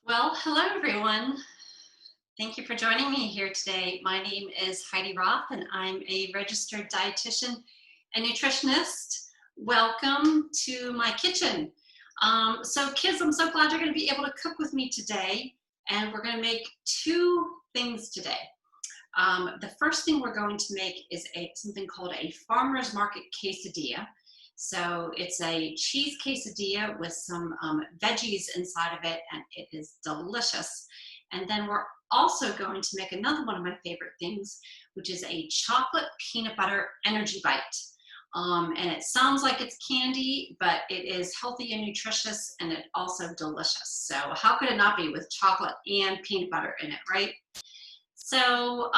Well, hello everyone. Thank you for joining me here today. My name is Heidi Roth and I'm a registered dietitian and nutritionist. Welcome to my kitchen. So kids, I'm so glad you're going to be able to cook with me today, and we're going to make two things today. The first thing we're going to make is something called a farmer's market quesadilla. So it's a cheese quesadilla with some veggies inside of it, and it is delicious. And then we're also going to make another one of my favorite things, which is a chocolate peanut butter energy bite. And it sounds like it's candy, but it is healthy and nutritious, and it's also delicious. So how could it not be with chocolate and peanut butter in it, right? So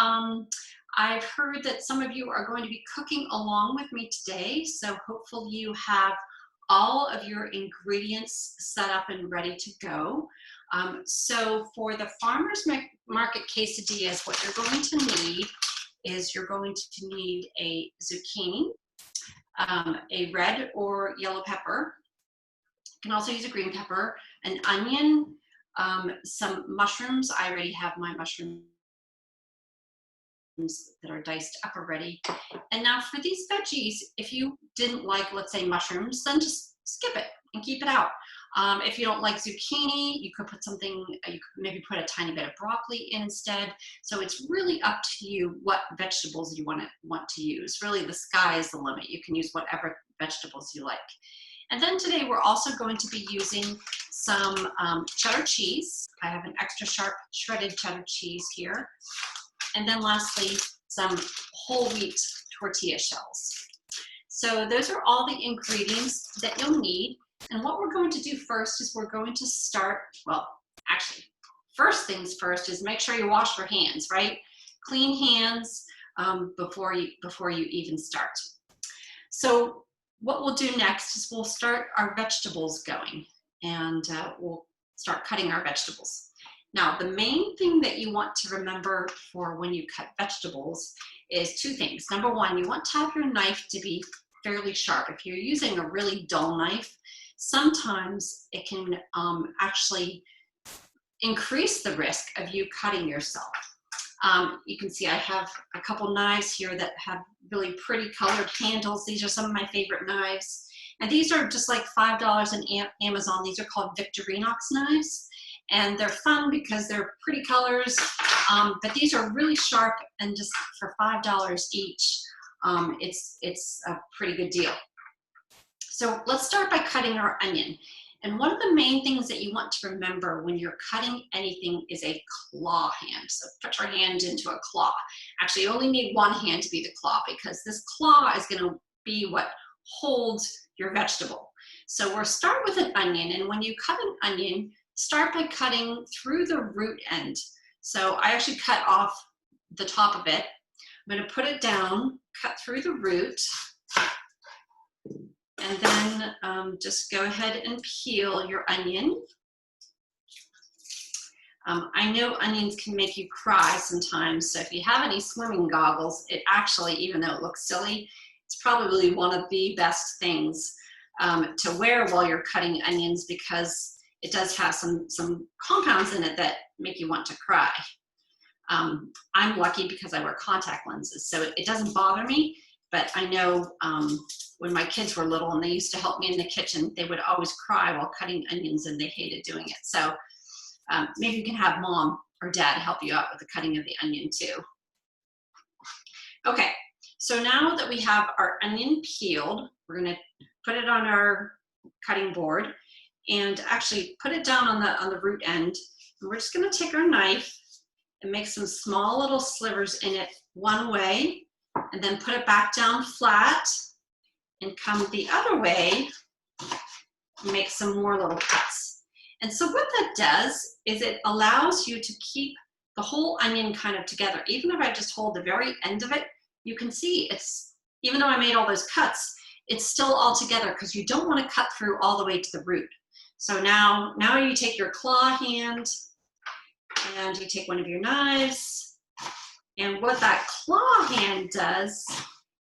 I've heard that some of you are going to be cooking along with me today. So hopefully you have all of your ingredients set up and ready to go. So for the farmer's market quesadillas, what you're going to need is you're going to need a zucchini, a red or yellow pepper. You can also use a green pepper, an onion, some mushrooms. I already have my mushrooms that are diced up already. And now for these veggies, if you didn't like, let's say, mushrooms, then just skip it and keep it out. If you don't like zucchini, you could put something, you could maybe put a tiny bit of broccoli in instead. So it's really up to you what vegetables you want to use. Really, the sky is the limit. You can use whatever vegetables you like. And then today we're also going to be using some cheddar cheese. I have an extra sharp shredded cheddar cheese here. And then lastly, some whole wheat tortilla shells. So those are all the ingredients that you'll need. And what we're going to do first is we're going to start, well, actually, first things first is make sure you wash your hands, right? Clean hands before you even start. So what we'll do next is we'll start our vegetables going, and we'll start cutting our vegetables. Now, the main thing that you want to remember for when you cut vegetables is two things. Number one, you want to have your knife to be fairly sharp. If you're using a really dull knife, sometimes it can actually increase the risk of you cutting yourself. You can see I have a couple knives here that have really pretty colored handles. These are some of my favorite knives. And these are just like $5 on Amazon. These are called Victorinox knives. And they're fun because they're pretty colors, but these are really sharp, and just for $5 each, it's a pretty good deal. So let's start by cutting our onion. And one of the main things that you want to remember when you're cutting anything is a claw hand. So put your hand into a claw. Actually, you only need one hand to be the claw, because this claw is going to be what holds your vegetable. So we'll start with an onion, and when you cut an onion, start by cutting through the root end. So I actually cut off the top of it. I'm going to put it down, cut through the root, and then just go ahead and peel your onion. I know onions can make you cry sometimes, so if you have any swimming goggles, it actually, even though it looks silly, it's probably one of the best things to wear while you're cutting onions, because it does have some compounds in it that make you want to cry. I'm lucky because I wear contact lenses, so it doesn't bother me, but I know when my kids were little and they used to help me in the kitchen, they would always cry while cutting onions, and they hated doing it. So maybe you can have mom or dad help you out with the cutting of the onion too. Okay, so now that we have our onion peeled, we're gonna put it on our cutting board and actually put it down on the root end. And we're just gonna take our knife and make some small little slivers in it one way, and then put it back down flat, and come the other way and make some more little cuts. And so what that does is it allows you to keep the whole onion kind of together. Even if I just hold the very end of it, you can see it's, even though I made all those cuts, it's still all together, because you don't want to cut through all the way to the root. So now you take your claw hand and you take one of your knives, and what that claw hand does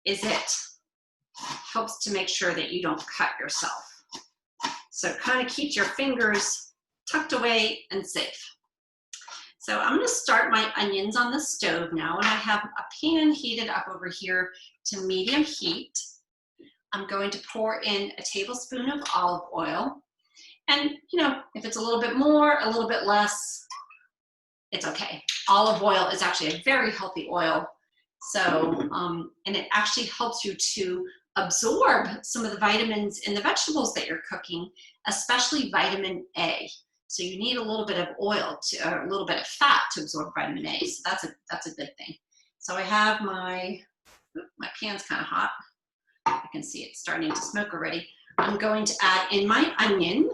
is it helps to make sure that you don't cut yourself. So it kind of keeps your fingers tucked away and safe. So I'm going to start my onions on the stove now, and I have a pan heated up over here to medium heat. I'm going to pour in a tablespoon of olive oil, and you know, if it's a little bit more, a little bit less, it's okay. Olive oil is actually a very healthy oil, so and it actually helps you to absorb some of the vitamins in the vegetables that you're cooking, especially vitamin A. So you need a little bit of oil or a little bit of fat to absorb vitamin A. So that's a good thing. So I have my pan's kind of hot. I can see it starting to smoke already. I'm going to add in my onion.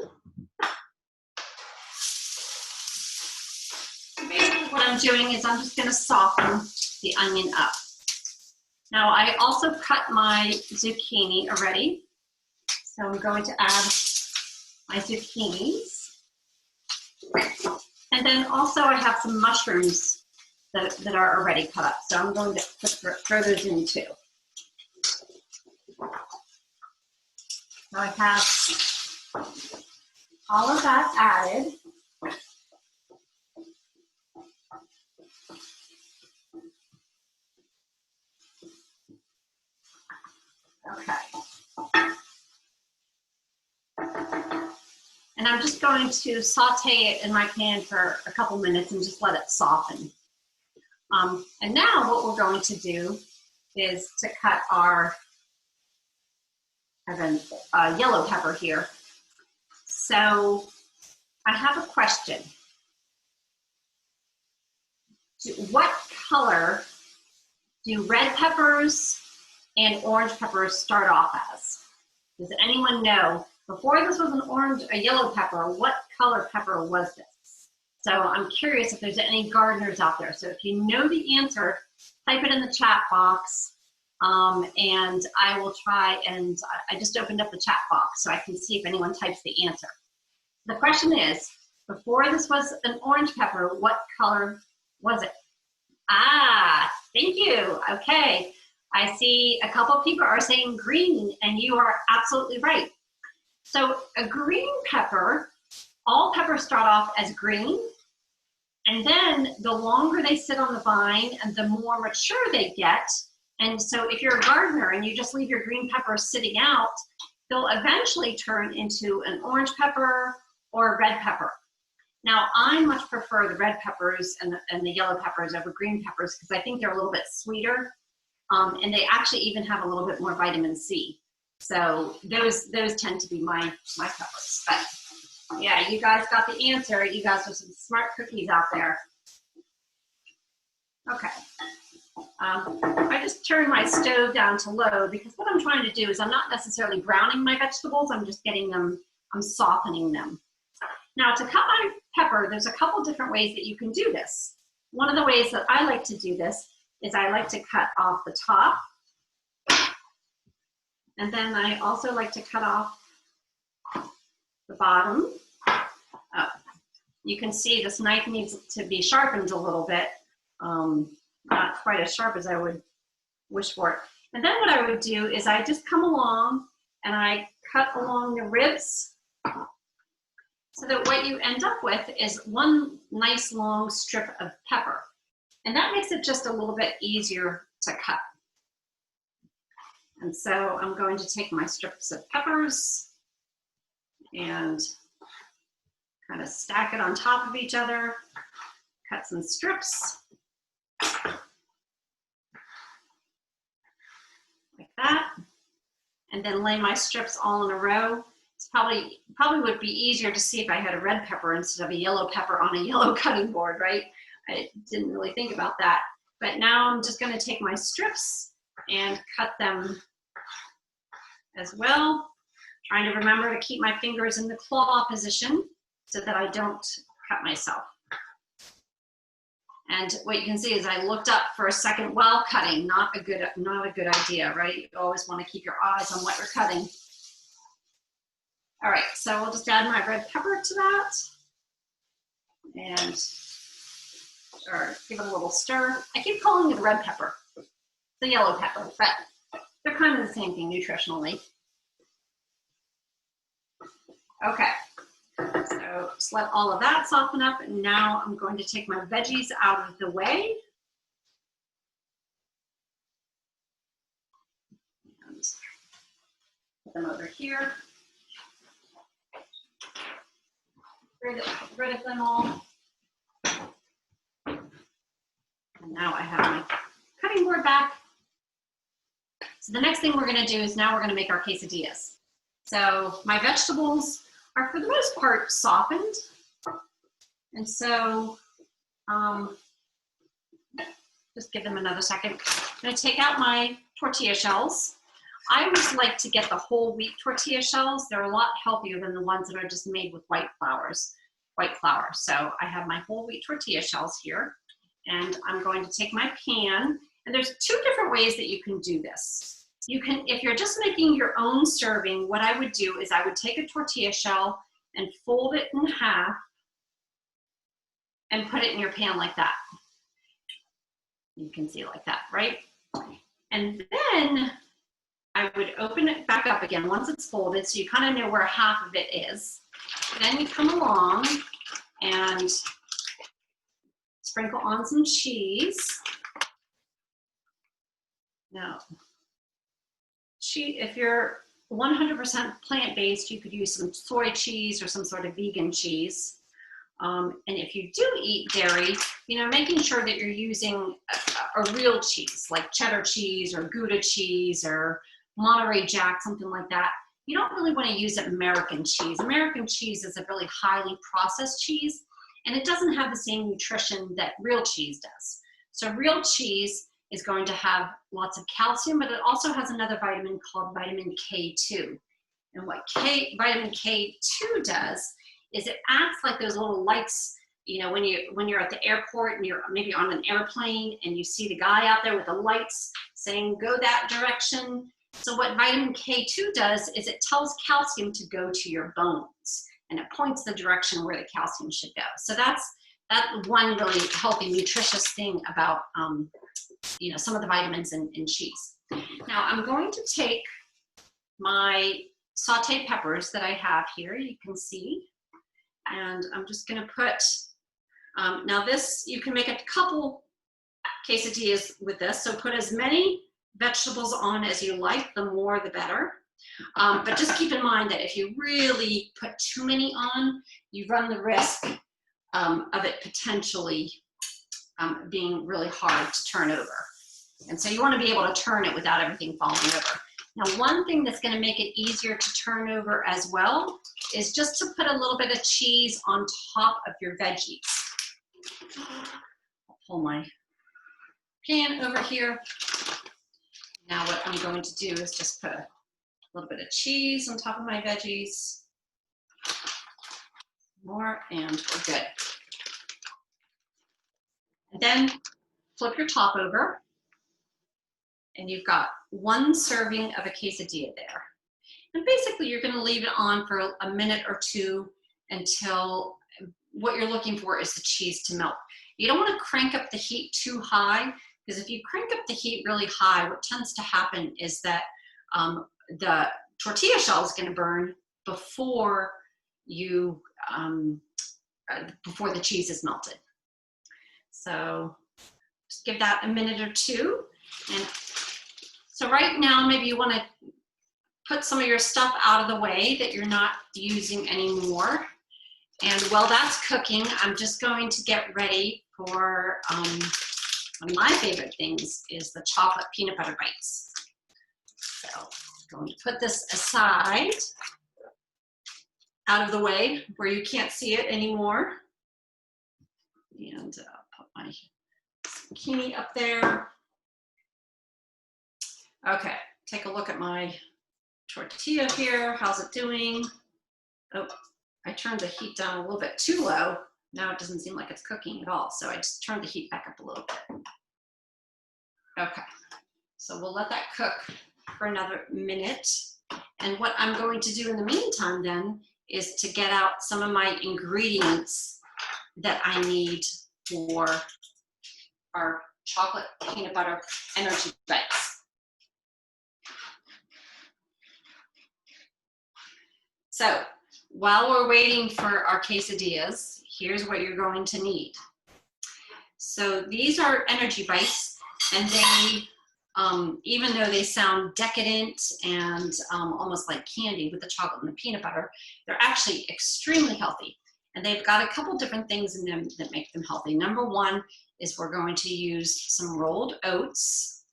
Basically what I'm doing is I'm just going to soften the onion up. Now I also cut my zucchini already. So I'm going to add my zucchinis. And then also I have some mushrooms that are already cut up. So I'm going to throw those in too. So I have all of that added. Okay. And I'm just going to saute it in my pan for a couple minutes and just let it soften. And now what we're going to do is to cut our yellow pepper here. So I have a question. What color do red peppers and orange peppers start off as? Does anyone know? Before this was a yellow pepper, what color pepper was this? So I'm curious if there's any gardeners out there. So if you know the answer, type it in the chat box, and I will try, and I just opened up the chat box so I can see if anyone types the answer. The question is, before this was an orange pepper, what color was it? Ah, thank you. Okay, I see a couple of people are saying green, and you are absolutely right. So a green pepper, all peppers start off as green, and then the longer they sit on the vine and the more mature they get, and so if you're a gardener and you just leave your green peppers sitting out, they'll eventually turn into an orange pepper or a red pepper. Now, I much prefer the red peppers and the yellow peppers over green peppers because I think they're a little bit sweeter, and they actually even have a little bit more vitamin C. So those tend to be my peppers. But yeah, you guys got the answer. You guys are some smart cookies out there. Okay. I just turned my stove down to low because what I'm trying to do is I'm not necessarily browning my vegetables. I'm just I'm softening them. Now to cut my pepper, there's a couple different ways that you can do this. One of the ways that I like to do this is I like to cut off the top. And then I also like to cut off the bottom. Oh, you can see this knife needs to be sharpened a little bit. Not quite as sharp as I would wish for it. And then what I would do is I just come along and I cut along the ribs so that what you end up with is one nice long strip of pepper. And that makes it just a little bit easier to cut. And so I'm going to take my strips of peppers and kind of stack it on top of each other, cut some strips like that, and then lay my strips all in a row. It's probably would be easier to see if I had a red pepper instead of a yellow pepper on a yellow cutting board, right? I didn't really think about that. But now I'm just going to take my strips and cut them as well, trying to remember to keep my fingers in the claw position so that I don't cut myself. And what you can see is I looked up for a second while cutting, not a good idea, right? You always want to keep your eyes on what you're cutting. All right, so we'll just add my red pepper to that and give it a little stir. I keep calling it a red pepper, the yellow pepper, but they're kind of the same thing nutritionally. Okay, so So just let all of that soften up, and now I'm going to take my veggies out of the way. And put them over here. Rid of them all. And now I have my cutting board back. So the next thing we're gonna do is now we're gonna make our quesadillas. So my vegetables are for the most part softened. And so just give them another second. I'm gonna take out my tortilla shells. I always like to get the whole wheat tortilla shells. They're a lot healthier than the ones that are just made with white flour. So I have my whole wheat tortilla shells here, and I'm going to take my pan, and there's two different ways that you can do this. You can, if you're just making your own serving, what I would do is I would take a tortilla shell and fold it in half and put it in your pan like that. You can see like that, right? And then I would open it back up again once it's folded, so you kind of know where half of it is. Then you come along and sprinkle on some cheese. Now, if you're 100% plant-based, you could use some soy cheese or some sort of vegan cheese. And if you do eat dairy, you know, making sure that you're using a real cheese, like cheddar cheese or Gouda cheese or Monterey Jack, something like that. You don't really want to use American cheese. American cheese is a really highly processed cheese, and it doesn't have the same nutrition that real cheese does. So real cheese is going to have lots of calcium, but it also has another vitamin called vitamin K2. And what vitamin K2 does is it acts like those little lights, you know, when you're at the airport and you're maybe on an airplane and you see the guy out there with the lights saying, go that direction. So what vitamin K2 does is it tells calcium to go to your bones, and it points the direction where the calcium should go. So that's one really healthy, nutritious thing about you know, some of the vitamins in cheese. Now I'm going to take my sauteed peppers that I have here, you can see, and I'm just gonna put, now this, you can make a couple quesadillas with this, so put as many vegetables on as you like, the more the better. But just keep in mind that if you really put too many on, you run the risk of it potentially being really hard to turn over. And so you want to be able to turn it without everything falling over. Now, one thing that's going to make it easier to turn over as well is just to put a little bit of cheese on top of your veggies. I'll pull my pan over here. Now what I'm going to do is just put a little bit of cheese on top of my veggies. More, and we're good. And then flip your top over, and you've got one serving of a quesadilla there. And basically you're going to leave it on for a minute or two until what you're looking for is the cheese to melt. You don't want to crank up the heat too high, because if you crank up the heat really high, what tends to happen is that the tortilla shell is going to burn before you before the cheese is melted. So just give that a minute or two. And so right now, maybe you want to put some of your stuff out of the way that you're not using anymore. And while that's cooking, I'm just going to get ready for one of my favorite things is the chocolate peanut butter bites. So I'm going to put this aside, out of the way where you can't see it anymore. And put my zucchini up there. Okay, take a look at my tortilla here. How's it doing? Oh, I turned the heat down a little bit too low. Now it doesn't seem like it's cooking at all. So I just turned the heat back up a little bit. Okay, so we'll let that cook for another minute. And what I'm going to do in the meantime then is to get out some of my ingredients that I need for our chocolate peanut butter energy bites. So while we're waiting for our quesadillas, here's what you're going to need. So these are Energy Bites, and they, even though they sound decadent and almost like candy with the chocolate and the peanut butter, they're actually extremely healthy. And they've got a couple different things in them that make them healthy. Number one is we're going to use some rolled oats,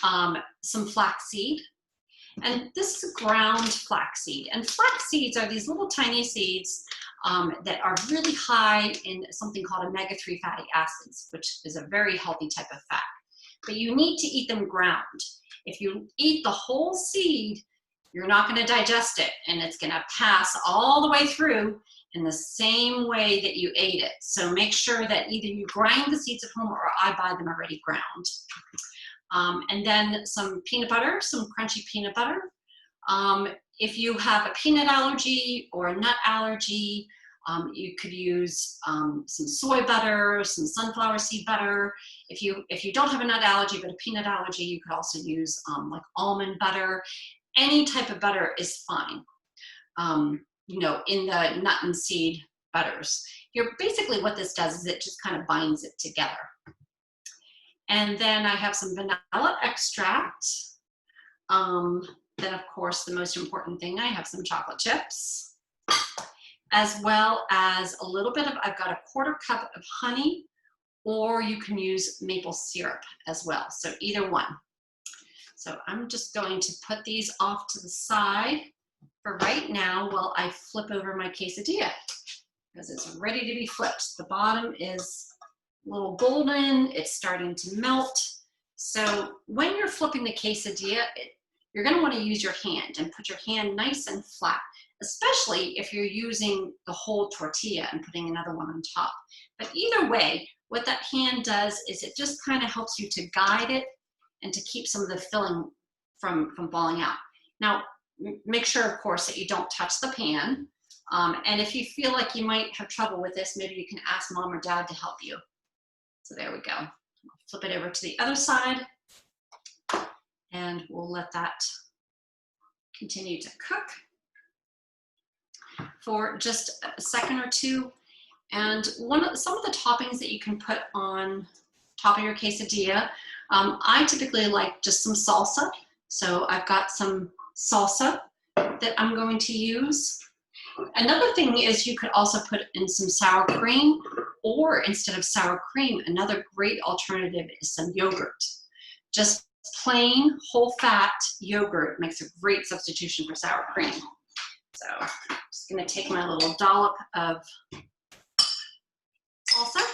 some flaxseed, and this is ground flaxseed. And flax seeds are these little tiny seeds that are really high in something called omega-3 fatty acids, which is a very healthy type of fat. But you need to eat them ground. If you eat the whole seed, you're not going to digest it, and it's going to pass all the way through in the same way that you ate it. So make sure that either you grind the seeds at home or I buy them already ground. And then some peanut butter, some crunchy peanut butter. If you have a peanut allergy or a nut allergy, you could use some soy butter, some sunflower seed butter. If you don't have a nut allergy but a peanut allergy, you could also use like almond butter. Any type of butter is fine, you know, in the nut and seed butters. Basically what this does is it just kind of binds it together. And then I have some vanilla extract. Then of course, the most important thing, I have some chocolate chips, as well as a little bit of, I've got a 1/4 cup of honey, or you can use maple syrup as well. So either one. So I'm just going to put these off to the side for right now while I flip over my quesadilla, because it's ready to be flipped. The bottom is a little golden, it's starting to melt. So when you're flipping the quesadilla, you're going to want to use your hand and put your hand nice and flat, especially if you're using the whole tortilla and putting another one on top. But either way, what that hand does is it just kind of helps you to guide it and to keep some of the filling from falling out. Now, make sure, of course, that you don't touch the pan. And if you feel like you might have trouble with this, maybe you can ask mom or dad to help you. So there we go. Flip it over to the other side, and we'll let that continue to cook for just a second or two. And some of the toppings that you can put on top of your quesadilla, I typically like just some salsa. So I've got some salsa that I'm going to use. Another thing is you could also put in some sour cream, or instead of sour cream, another great alternative is some yogurt. Just plain whole fat yogurt makes a great substitution for sour cream. So I'm just going to take my little dollop of salsa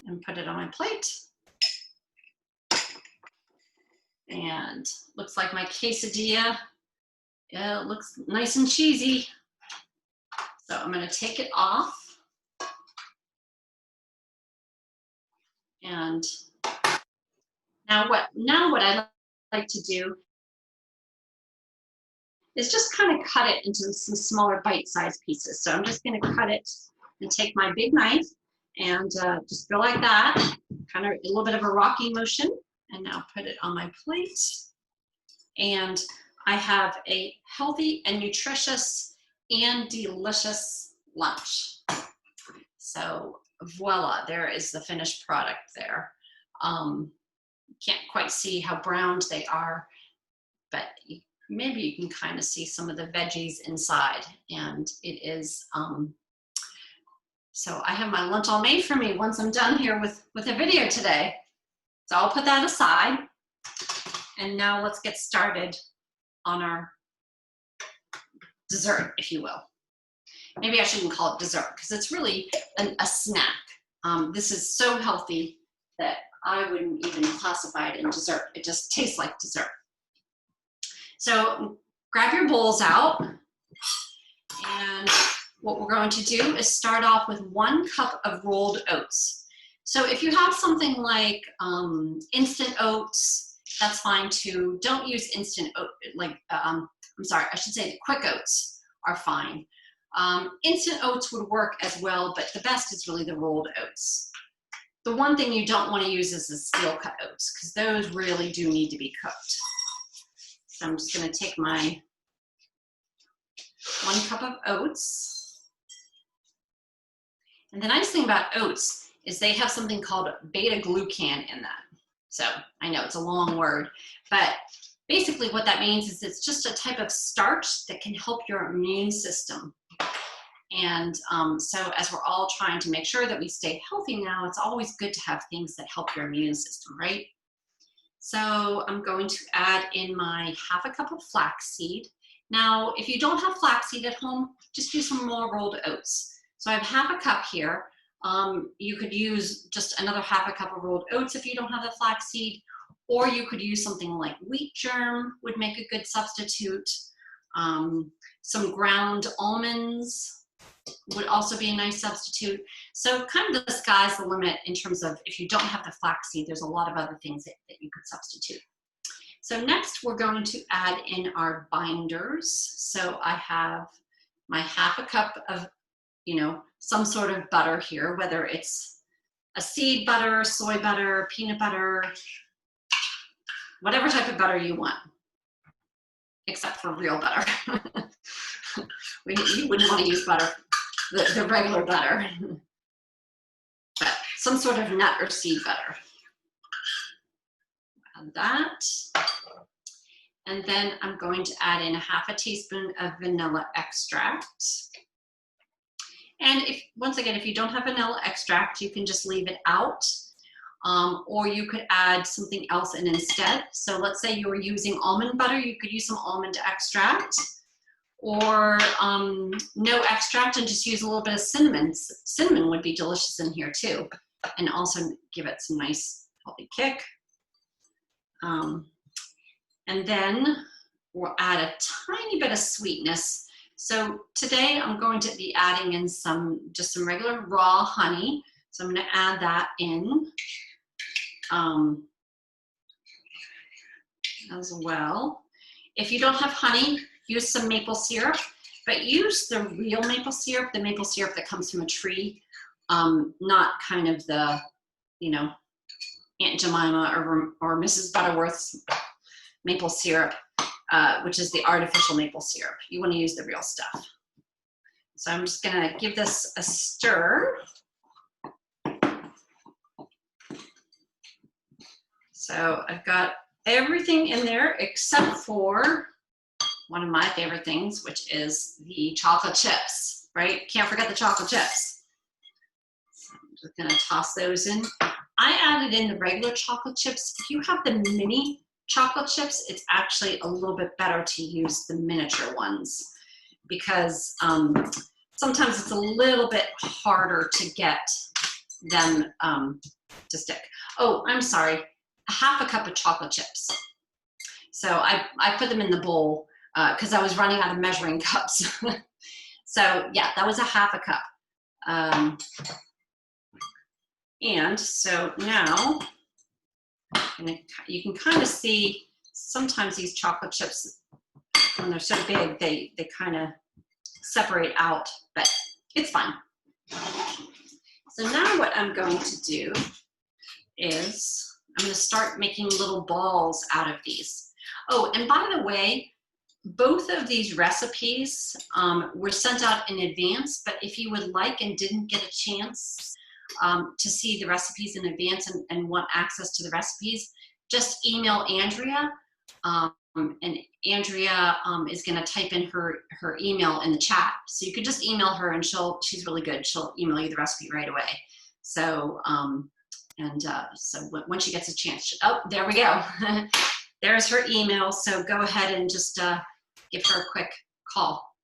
and put it on my plate. And looks like my quesadilla, yeah, it looks nice and cheesy. So I'm going to take it off. And now what I like to do is just kind of cut it into some smaller bite-sized pieces. So I'm just going to cut it and take my big knife and just go like that, kind of a little bit of a rocky motion, and now put it on my plate. And I have a healthy and nutritious and delicious lunch. So voila, there is the finished product there. Can't quite see how browned they are, but maybe you can kind of see some of the veggies inside, and it is, so I have my lunch all made for me once I'm done here with the video today. So I'll put that aside, and now let's get started on our dessert, if you will. Maybe I shouldn't call it dessert, because it's really a snack. This is so healthy that I wouldn't even classify it in dessert. It just tastes like dessert. So grab your bowls out, and what we're going to do is start off with 1 cup of rolled oats. So if you have something like instant oats, that's fine too. Don't use instant oat, like, I'm sorry, I should say the quick oats are fine. Instant oats would work as well, but the best is really the rolled oats. The one thing you don't want to use is the steel cut oats, because those really do need to be cooked. So I'm just going to take my 1 cup of oats. And the nice thing about oats is they have something called beta-glucan in that. So I know it's a long word, but basically what that means is it's just a type of starch that can help your immune system. And so as we're all trying to make sure that we stay healthy now, it's always good to have things that help your immune system, right? So I'm going to add in my 1/2 cup of flaxseed. Now, if you don't have flaxseed at home, just use some more rolled oats. So I have 1/2 cup here. You could use just another 1/2 cup of rolled oats if you don't have the flaxseed, or you could use something like wheat germ would make a good substitute. Some ground almonds would also be a nice substitute. So kind of the sky's the limit in terms of if you don't have the flaxseed, there's a lot of other things that you could substitute. So next we're going to add in our binders. So I have my 1/2 cup of, some sort of butter here, whether it's a seed butter, soy butter, peanut butter, whatever type of butter you want, except for real butter. You wouldn't want to use butter, the regular butter, but some sort of nut or seed butter. Add that. And then I'm going to add in 1/2 teaspoon of vanilla extract. And once again, if you don't have vanilla extract, you can just leave it out. Or you could add something else in instead. So let's say you were using almond butter, you could use some almond extract, or no extract and just use a little bit of cinnamon. Cinnamon would be delicious in here too, and also give it some nice healthy kick. And then we'll add a tiny bit of sweetness. So today I'm going to be adding in just some regular raw honey. So I'm going to add that in as well. If you don't have honey, use some maple syrup, but use the real maple syrup, the maple syrup that comes from a tree, not kind of the, Aunt Jemima or Mrs. Butterworth's maple syrup, which is the artificial maple syrup. You want to use the real stuff. So I'm just going to give this a stir. So I've got everything in there except for one of my favorite things, which is the chocolate chips, right? Can't forget the chocolate chips. So I'm just gonna toss those in. I added in the regular chocolate chips. If you have the mini chocolate chips, it's actually a little bit better to use the miniature ones because sometimes it's a little bit harder to get them to stick. Oh, I'm sorry. 1/2 cup of chocolate chips. So I put them in the bowl because I was running out of measuring cups. So yeah, that was 1/2 cup. And so now you can kind of see sometimes these chocolate chips, when they're so big, they kind of separate out, but it's fine. So now what I'm going to do is I'm going to start making little balls out of these. Oh, and by the way, both of these recipes were sent out in advance, but if you would like and didn't get a chance to see the recipes in advance and want access to the recipes, just email Andrea. And Andrea is going to type in her email in the chat. So you could just email her and she's really good. She'll email you the recipe right away. So, so when she gets a chance, oh, there we go. There's her email. So go ahead and just give her a quick call.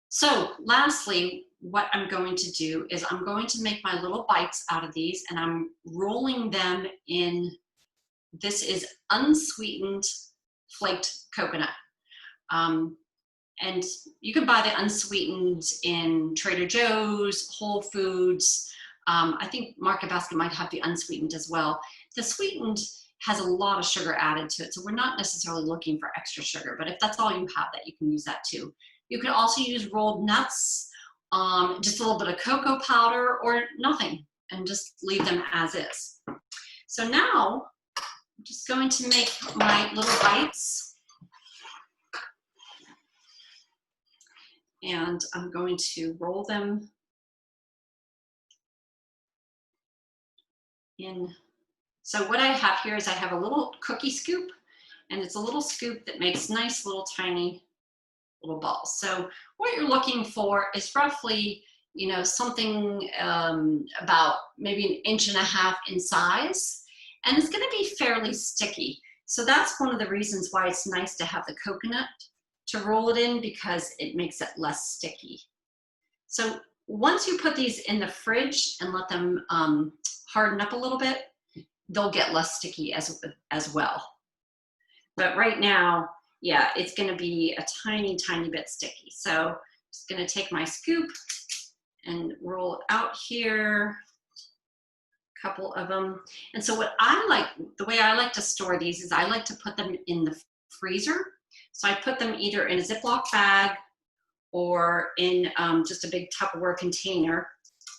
So lastly, what I'm going to do is I'm going to make my little bites out of these and I'm rolling them in. This is unsweetened flaked coconut. And you can buy the unsweetened in Trader Joe's, Whole Foods. I think Market Basket might have the unsweetened as well. The sweetened has a lot of sugar added to it, so we're not necessarily looking for extra sugar, but if that's all you have, that you can use that too. You could also use rolled nuts, just a little bit of cocoa powder or nothing, and just leave them as is. So now, I'm just going to make my little bites. And I'm going to roll them in. So what I have here is I have a little cookie scoop, and it's a little scoop that makes nice little tiny little balls. So what you're looking for is roughly, you know, something about maybe 1.5 inches in size, and it's going to be fairly sticky. So that's one of the reasons why it's nice to have the coconut to roll it in, because it makes it less sticky. So once you put these in the fridge and let them harden up a little bit, they'll get less sticky as well. But right now, yeah, it's gonna be a tiny, tiny bit sticky. So I'm just gonna take my scoop and roll it out here, a couple of them. And so what I like, the way I like to store these is I like to put them in the freezer. So I put them either in a Ziploc bag or in just a big Tupperware container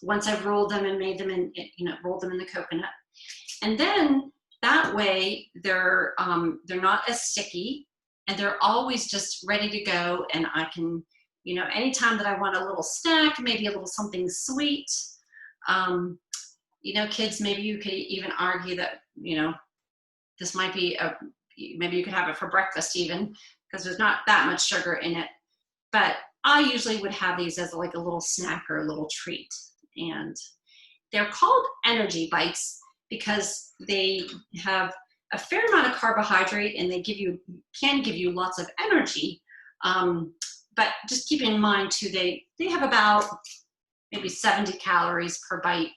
once I've rolled them and made them in, you know, rolled them in the coconut. And then that way they're not as sticky, and they're always just ready to go. And I can, you know, anytime that I want a little snack, maybe a little something sweet, you know, kids, maybe you could even argue that, you know, this might be maybe you could have it for breakfast even, because there's not that much sugar in it. But I usually would have these as like a little snack or a little treat. And they're called energy bites because they have a fair amount of carbohydrate, and they can give you lots of energy. But just keep in mind too, they have about maybe 70 calories per bite.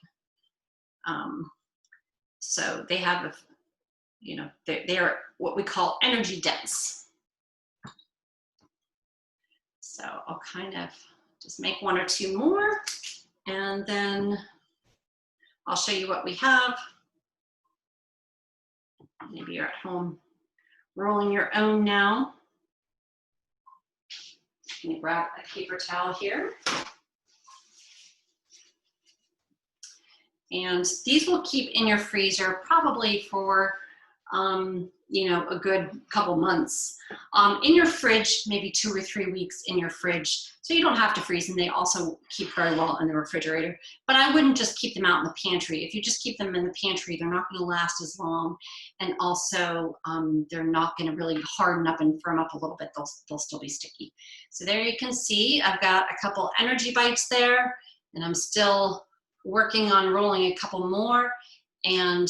So they have, you know, they're what we call energy dense. So I'll kind of just make 1 or 2 more, and then I'll show you what we have. Maybe you're at home rolling your own now. Let me grab a paper towel here. And these will keep in your freezer probably for, you know, a good couple months. In your fridge, maybe 2 or 3 weeks in your fridge. So you don't have to freeze them. They also keep very well in the refrigerator. But I wouldn't just keep them out in the pantry. If you just keep them in the pantry, they're not going to last as long. And also, they're not going to really harden up and firm up a little bit. They'll still be sticky. So there you can see I've got a couple energy bites there, and I'm still working on rolling a couple more. And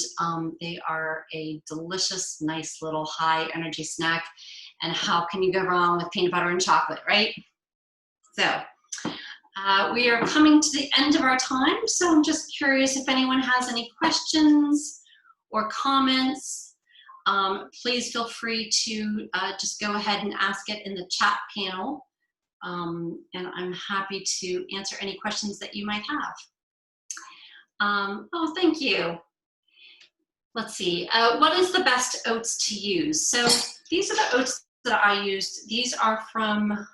they are a delicious, nice little high energy snack. And how can you go wrong with peanut butter and chocolate, right? So we are coming to the end of our time. So I'm just curious if anyone has any questions or comments. Please feel free to just go ahead and ask it in the chat panel. And I'm happy to answer any questions that you might have. Oh, thank you. Let's see, what is the best oats to use? So these are the oats that I used. These are from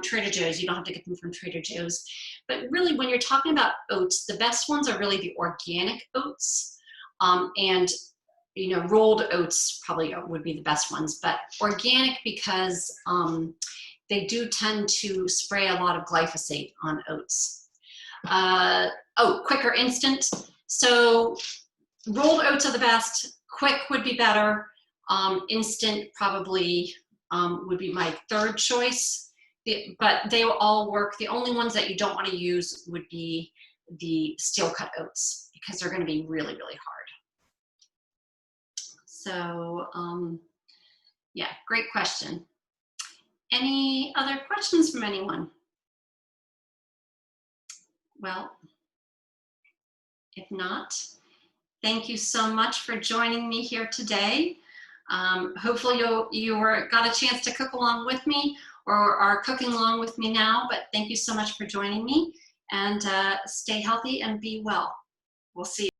Trader Joe's. You don't have to get them from Trader Joe's. But really, when you're talking about oats, the best ones are really the organic oats. And, you know, rolled oats probably would be the best ones. But organic, because they do tend to spray a lot of glyphosate on oats. Oh, quick or instant. So rolled oats are the best. Quick would be better. Instant probably would be my third choice. But they will all work. The only ones that you don't want to use would be the steel cut oats, because they're going to be really, really hard. So yeah, great question. Any other questions from anyone? Well, if not, thank you so much for joining me here today. Hopefully you got a chance to cook along with me, or are cooking along with me now, but thank you so much for joining me, and stay healthy and be well. We'll see you.